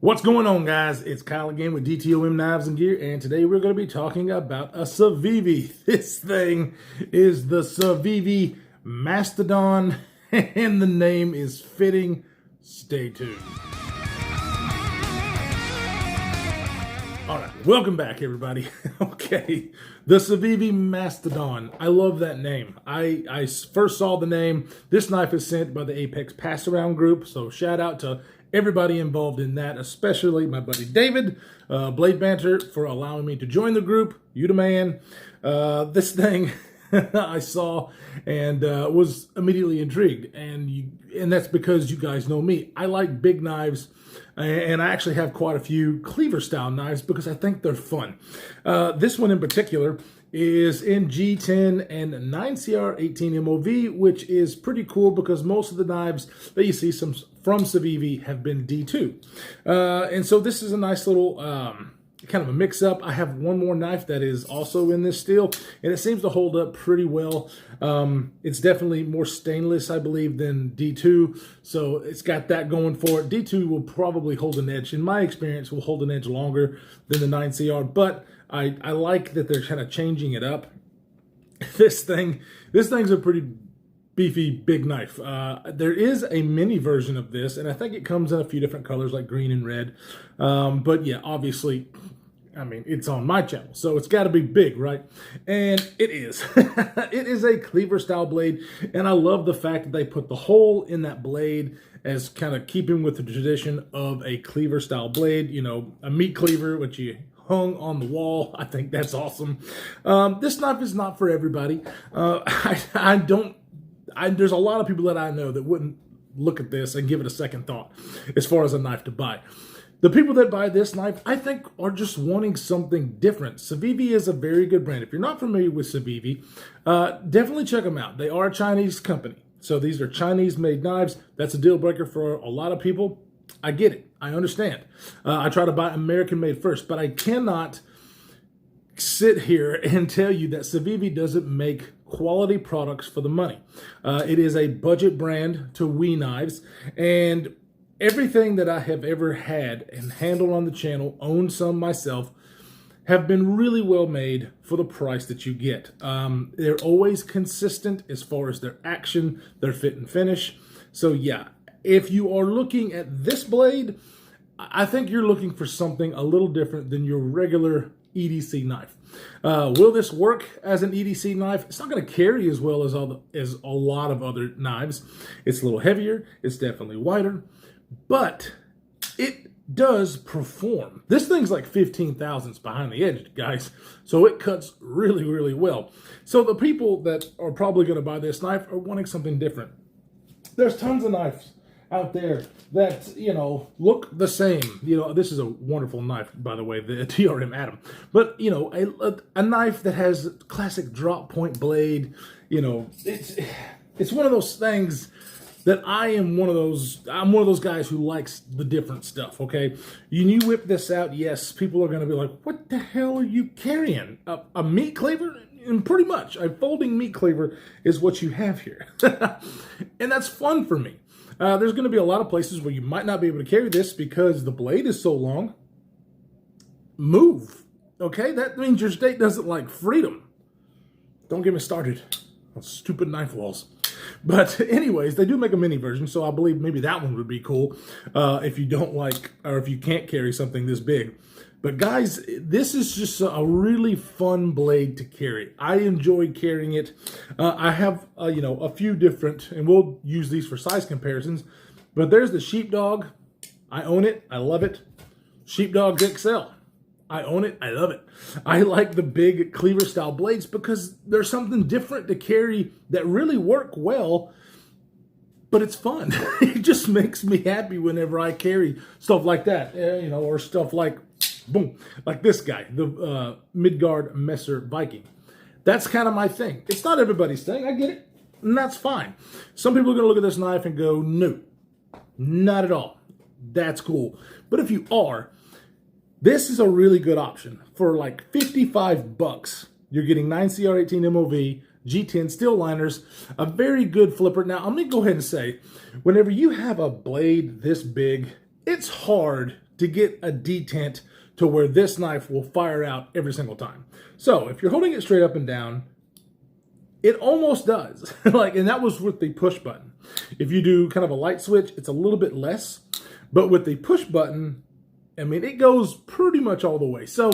What's going on, guys? It's Kyle again with DTOM Knives and Gear, and today we're going to be talking about a Civivi. This thing is the Civivi Mastodon, and the name is fitting. Stay tuned. All right, welcome back, everybody. Okay, the Civivi Mastodon. I love that name. I first saw the name. This knife is sent by the Apex Pass Around group, so shout out to everybody involved in that, especially my buddy David, Blade Banter, for allowing me to join the group. You the man. This thing I saw and was immediately intrigued, and that's because you guys know me. I like big knives, and I actually have quite a few cleaver style knives because I think they're fun. This one in particular is in G10 and 9CR18 MOV, which is pretty cool because most of the knives that you see from Civivi have been D2. And so this is a nice little kind of a mix-up. I have one more knife that is also in this steel, and it seems to hold up pretty well. It's definitely more stainless, I believe, than D2, so it's got that going for it. D2 will probably hold an edge. In my experience, will hold an edge longer than the 9CR, but I like that they're kind of changing it up. This thing's a pretty beefy big knife. There is a mini version of this, and I think it comes in a few different colors like green and red. But yeah, obviously, I mean, it's on my channel, so it's got to be big, right? And it is. It is a cleaver style blade, and I love the fact that they put the hole in that blade as kind of keeping with the tradition of a cleaver style blade. You know, a meat cleaver, which you hung on the wall. I think that's awesome. This knife is not for everybody. There's a lot of people that I know that wouldn't look at this and give it a second thought as far as a knife to buy. The people that buy this knife, I think, are just wanting something different. Civivi is a very good brand. If you're not familiar with Civivi, definitely check them out. They are a Chinese company. So these are Chinese-made knives. That's a deal breaker for a lot of people. I get it. I understand. I try to buy American-made first, but I cannot sit here and tell you that Civivi doesn't make quality products for the money. It is a budget brand to WE knives, and everything that I have ever had and handled on the channel, owned some myself, have been really well made for the price that you get. They're always consistent as far as their action, their fit and finish. So yeah, if you are looking at this blade, I think you're looking for something a little different than your regular EDC knife. Will this work as an EDC knife? It's not going to carry as well as a lot of other knives. It's a little heavier. It's definitely wider, but it does perform. This thing's like 15 thousandths behind the edge, guys. So it cuts really, really well. So the people that are probably going to buy this knife are wanting something different. There's tons of knives out there that, you know, look the same. You know, this is a wonderful knife, by the way, the TRM Atom. But, you know, a knife that has classic drop point blade, you know, it's one of those things that I'm one of those guys who likes the different stuff, okay? You whip this out, yes, people are going to be like, what the hell are you carrying? A meat cleaver? And pretty much, a folding meat cleaver is what you have here. And that's fun for me. There's going to be a lot of places where you might not be able to carry this because the blade is so long. Move, okay? That means your state doesn't like freedom. Don't get me started on stupid knife walls. But anyways, they do make a mini version, so I believe maybe that one would be cool if you don't like, or if you can't carry something this big. But guys, this is just a really fun blade to carry. I enjoy carrying it. I have, you know, a few different, and we'll use these for size comparisons. But there's the Sheepdog. I own it. I love it. Sheepdog XL. I own it. I love it. I like the big cleaver style blades because there's something different to carry that really work well, but it's fun. It just makes me happy whenever I carry stuff like that, you know, or stuff like, boom, like this guy, the Midgard Messer Viking. That's kind of my thing. It's not everybody's thing. I get it, and that's fine. Some people are going to look at this knife and go, no, not at all. That's cool. But if you are, this is a really good option. For like 55 bucks, you're getting 9CR18 MOV, G10 steel liners, a very good flipper. Now, I'm going to go ahead and say, whenever you have a blade this big it's hard to get a detent to where this knife will fire out every single time. So if you're holding it straight up and down, it almost does. And that was with the push button. If you do kind of a light switch, it's a little bit less. But with the push button, I mean, it goes pretty much all the way. So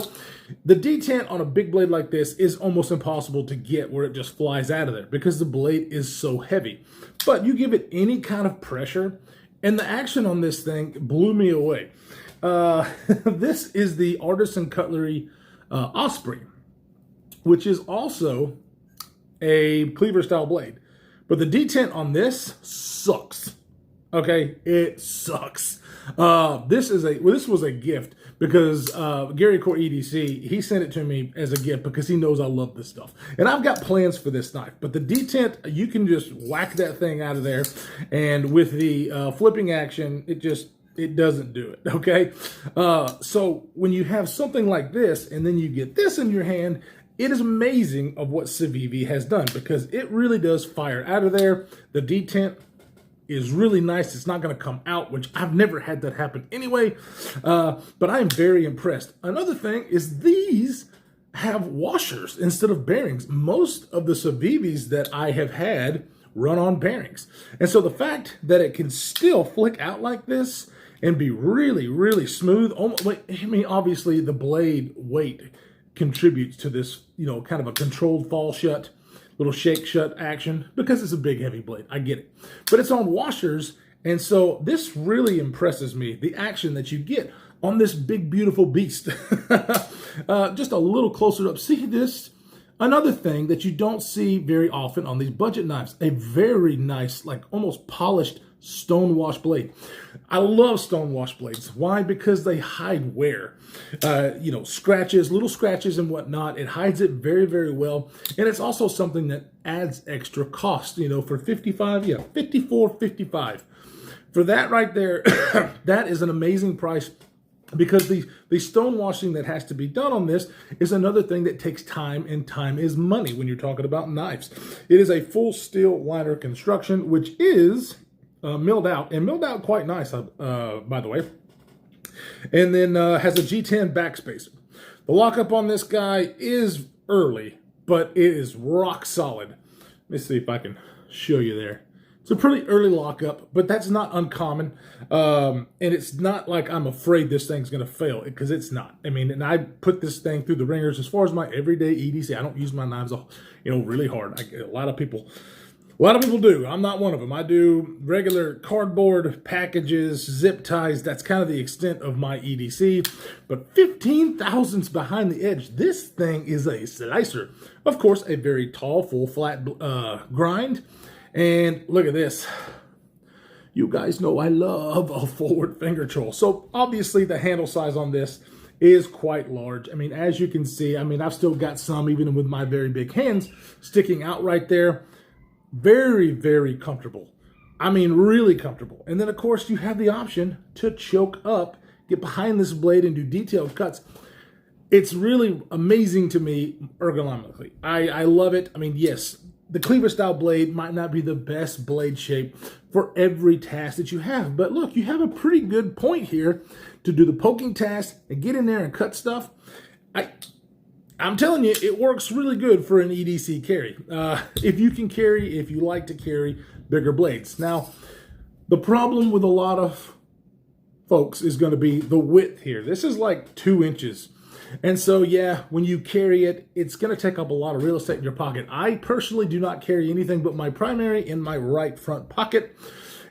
the detent on a big blade like this is almost impossible to get where it just flies out of there because the blade is so heavy. But you give it any kind of pressure, and the action on this thing blew me away. This is the Artisan Cutlery Osprey, which is also a cleaver style blade. But the detent on this sucks. Okay, it sucks. This was a gift because Gary Core EDC, he sent it to me as a gift because he knows I love this stuff. And I've got plans for this knife, but the detent, you can just whack that thing out of there, and with the flipping action, it doesn't do it, okay? So when you have something like this and then you get this in your hand, it is amazing of what Civivi has done because it really does fire out of there. The detent is really nice. It's not going to come out, which I've never had that happen anyway, but I am very impressed. Another thing is these have washers instead of bearings. Most of the Civivis that I have had run on bearings. And so the fact that it can still flick out like this and be really, really smooth, I mean, obviously the blade weight contributes to this, kind of a controlled fall shut, little shake shut action because it's a big heavy blade. I get it. But it's on washers, and so this really impresses me, the action that you get on this big, beautiful beast. Just a little closer up. See this? Another thing that you don't see very often on these budget knives, a very nice, like almost polished stone wash blade. I love stone wash blades. Why? Because they hide wear. Scratches, little scratches and whatnot. It hides it very, very well. And it's also something that adds extra cost, for $54.55. For that right there, that is an amazing price. Because the stone washing that has to be done on this is another thing that takes time, and time is money when you're talking about knives. It is a full steel liner construction, which is milled out, and milled out quite nice, by the way. And then has a G10 backspacer. The lockup on this guy is early, but it is rock solid. Let me see if I can show you there. It's a pretty early lockup, but that's not uncommon. And it's not like I'm afraid this thing's going to fail, because it's not. I mean, and I put this thing through the ringers as far as my everyday EDC. I don't use my knives, really hard. A lot of people do. I'm not one of them. I do regular cardboard packages, zip ties. That's kind of the extent of my EDC. But 15 thousandths behind the edge. This thing is a slicer. Of course, a very tall, full, flat grind. And look at this. You guys know I love a forward finger choil. So obviously the handle size on this is quite large. I mean, as you can see, I've still got some, even with my very big hands, sticking out right there. Very, very comfortable. Really comfortable. And then, of course, you have the option to choke up, get behind this blade, and do detailed cuts. It's really amazing to me ergonomically. I love it. Yes, the cleaver style blade might not be the best blade shape for every task that you have. But look, you have a pretty good point here to do the poking task and get in there and cut stuff. I'm telling you, it works really good for an EDC carry. If you like to carry bigger blades. Now, the problem with a lot of folks is going to be the width here. This is like 2 inches. And so, yeah, when you carry it, it's going to take up a lot of real estate in your pocket. I personally do not carry anything but my primary in my right front pocket.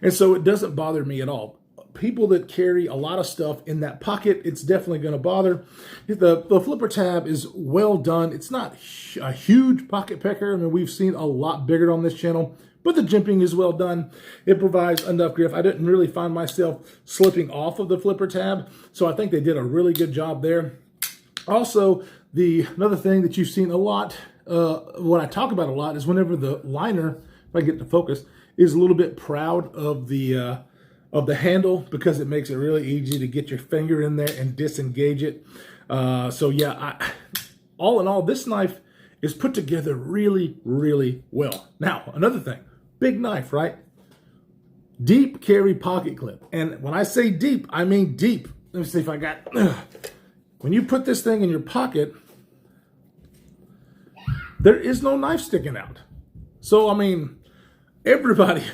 And so it doesn't bother me at all. People that carry a lot of stuff in that pocket, it's definitely going to bother. The flipper tab is well done. It's not a huge pocket pecker. We've seen a lot bigger on this channel, but the jimping is well done. It provides enough grip. I didn't really find myself slipping off of the flipper tab, so I think they did a really good job there. Also, another thing that you've seen a lot, what I talk about a lot, is whenever the liner, if I get to focus, is a little bit proud of the handle, because it makes it really easy to get your finger in there and disengage it. So yeah, all in all, this knife is put together really, really well. Now, another thing, big knife, right? deep carry pocket clip. And when I say deep, I mean deep. Let me see if I got, when you put this thing in your pocket, there is no knife sticking out. So, I mean, everybody,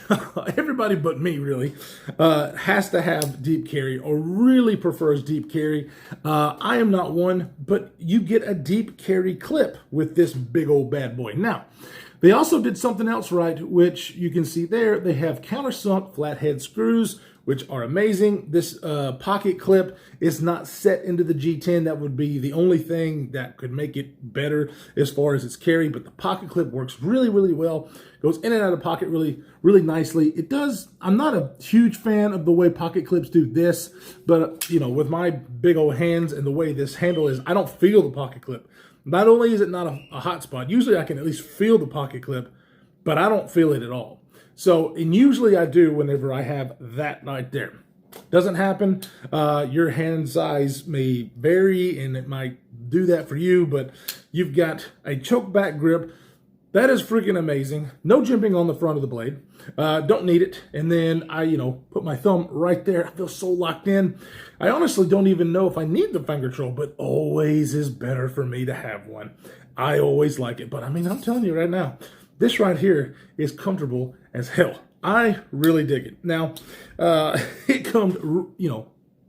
everybody but me really, has to have deep carry or really prefers deep carry. I am not one, but you get a deep carry clip with this big old bad boy. Now, they also did something else right, which you can see there. They have countersunk flathead screws, which are amazing. This pocket clip is not set into the G10. That would be the only thing that could make it better as far as its carry, but the pocket clip works really, really well. Goes in and out of pocket really, really nicely. It does, I'm not a huge fan of the way pocket clips do this, but you know, with my big old hands and the way this handle is, I don't feel the pocket clip. Not only is it not a hot spot, usually I can at least feel the pocket clip, but I don't feel it at all. So, and usually I do whenever I have that right there. Doesn't happen. Your hand size may vary and it might do that for you, but you've got a choke back grip. That is freaking amazing. No jimping on the front of the blade. Don't need it. And then I, put my thumb right there. I feel so locked in. I honestly don't even know if I need the finger control, but always is better for me to have one. I always like it. But I mean, I'm telling you right now, this right here is comfortable as hell. I really dig it. Now, it comes,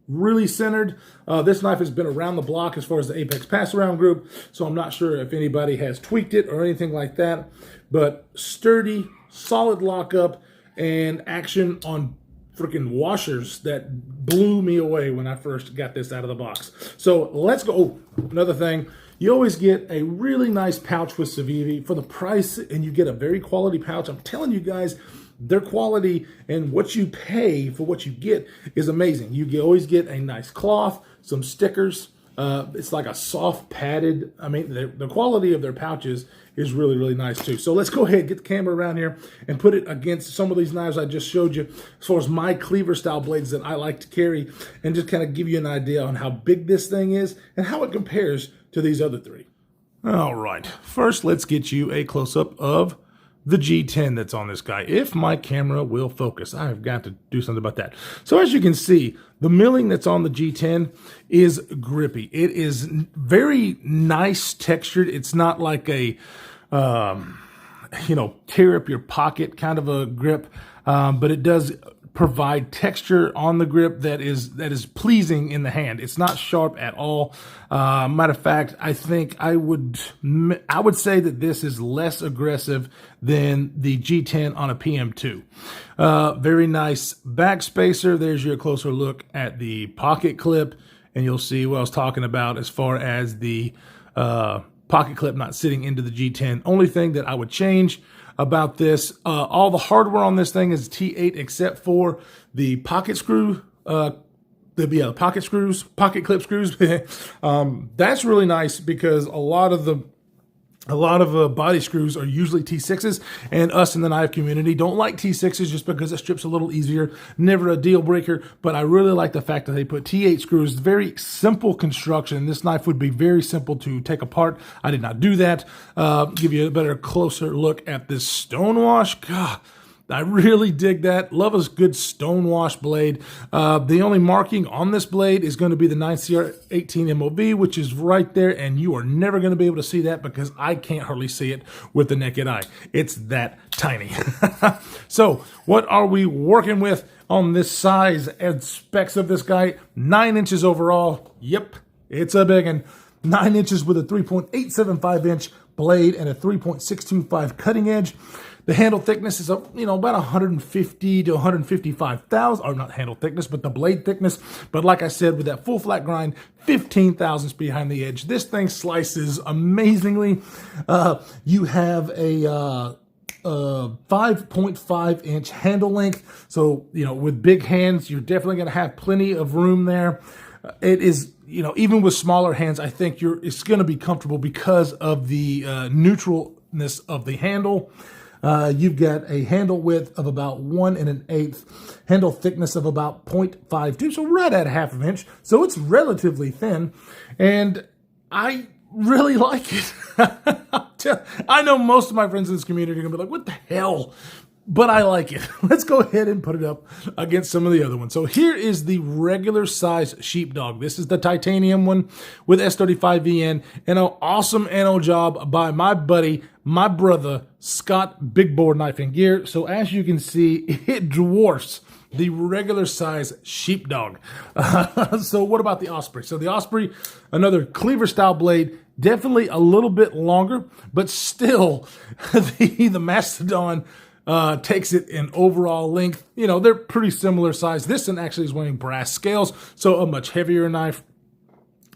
really centered. This knife has been around the block as far as the Apex Pass Around group, so I'm not sure if anybody has tweaked it or anything like that, but sturdy, solid lockup, and action on freaking washers that blew me away when I first got this out of the box. So let's go. Oh, another thing. You always get a really nice pouch with Civivi for the price, and you get a very quality pouch. I'm telling you guys, their quality and what you pay for what you get is amazing. You always get a nice cloth, some stickers. It's like a soft padded, the quality of their pouches is really, really nice too. So let's go ahead, get the camera around here and put it against some of these knives I just showed you as far as my cleaver style blades that I like to carry, and just kind of give you an idea on how big this thing is and how it compares to these other three. All right, first let's get you a close-up of the G10 that's on this guy. If my camera will focus, I've got to do something about that. So as you can see, the milling that's on the G10 is grippy. It is very nice textured. It's not like a, tear up your pocket kind of a grip, but it does provide texture on the grip that is pleasing in the hand. It's not sharp at all. Matter of fact, I think I would say that this is less aggressive than the G10 on a PM2. Very nice back spacer. There's your closer look at the pocket clip, and you'll see what I was talking about as far as the pocket clip not sitting into the G10. Only thing that I would change about this, all the hardware on this thing is T8 except for the pocket screw, pocket clip screws. That's really nice because a lot of body screws are usually T6s, and us in the knife community don't like T6s just because it strips a little easier. Never a deal breaker, but I really like the fact that they put T8 screws. Very simple construction. This knife would be very simple to take apart. I did not do that. Give you a better, closer look at this stonewash. God, I really dig that. Love a good stonewash blade. The only marking on this blade is going to be the 9CR18 MOV, which is right there, and you are never going to be able to see that because I can't hardly see it with the naked eye. It's that tiny. So what are we working with on this size and specs of this guy? 9 inches overall. Yep, it's a big one. 9 inches with a 3.875 inch blade and a 3.625 cutting edge. The handle thickness is about 150 to 155 thousandths, or not handle thickness, but the blade thickness. But like I said, with that full flat grind, 15 thousandths behind the edge. This thing slices amazingly. You have a 5.5 inch handle length. So, with big hands, you're definitely going to have plenty of room there. It is, even with smaller hands, I think it's going to be comfortable because of the neutralness of the handle. You've got a handle width of about 1 1/8, handle thickness of about 0.52, so right at ½ of an inch. So it's relatively thin, and I really like it. I know most of my friends in this community are going to be like, what the hell? but I like it. Let's go ahead and put it up against some of the other ones. So here is the regular size sheepdog. This is the titanium one with S35VN, and an awesome anno job by my buddy, my brother, Scott Big Board Knife and Gear. So as you can see, it dwarfs the regular size sheepdog. So what about the Osprey? So the Osprey, another cleaver style blade, definitely a little bit longer, but still the Mastodon takes it in overall length. You know, they're pretty similar size. This one actually is wearing brass scales, so a much heavier knife.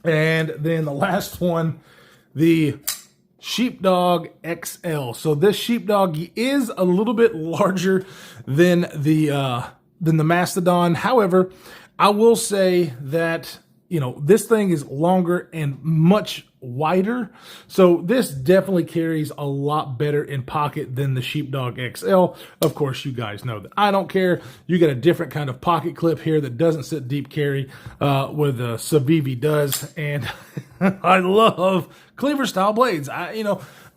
And then the last one, the Sheepdog XL. So this Sheepdog is a little bit larger than the Mastodon. However, I will say that, you know, this thing is longer and much wider. So this definitely carries a lot better in pocket than the Sheepdog XL. Of course, you guys know that I don't care. You get a different kind of pocket clip here that doesn't sit deep carry where the Civivi does. And I love cleaver style blades. I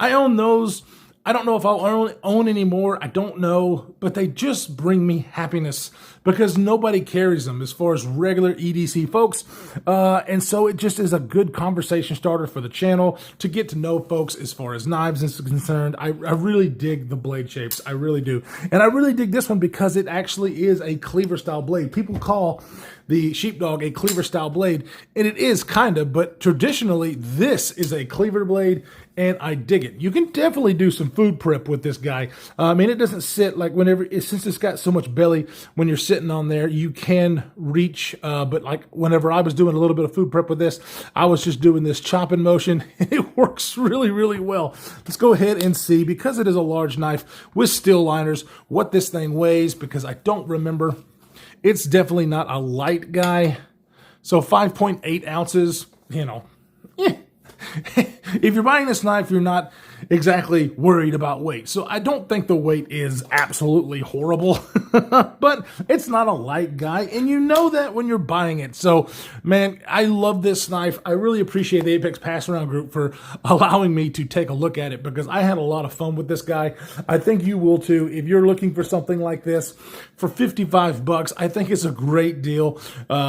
own those. I don't know if I'll own any more. I don't know, but they just bring me happiness because nobody carries them as far as regular EDC folks. And so it just is a good conversation starter for the channel to get to know folks as far as knives is concerned. I really dig the blade shapes. I really do. And I really dig this one because it actually is a cleaver style blade. People call the Sheepdog a cleaver style blade, and it is kind of, but traditionally this is a cleaver blade, and I dig it. You can definitely do some food prep with this guy. I mean, it doesn't sit like since it's got so much belly, when you're sitting on there, you can reach, but like whenever I was doing a little bit of food prep with this, I was just doing this chopping motion, and it works really, really well. Let's go ahead and see, because it is a large knife with steel liners, what this thing weighs, because I don't remember. It's definitely not a light guy. So 5.8 ounces, you know, if you're buying this knife, you're not exactly worried about weight. So I don't think the weight is absolutely horrible, but it's not a light guy, and you know that when you're buying it. So, man, I love this knife. I really appreciate the Apex Pass Around group for allowing me to take a look at it, because I had a lot of fun with this guy. I think you will too. If you're looking for something like this for 55 bucks, I think it's a great deal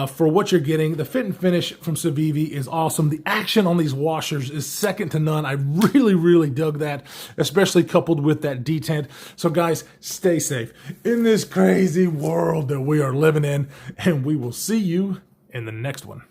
for what you're getting. The fit and finish from Civivi is awesome. The action on these washers is second to none. I really, really dug that, especially coupled with that detent. So guys, stay safe in this crazy world that we are living in, and we will see you in the next one.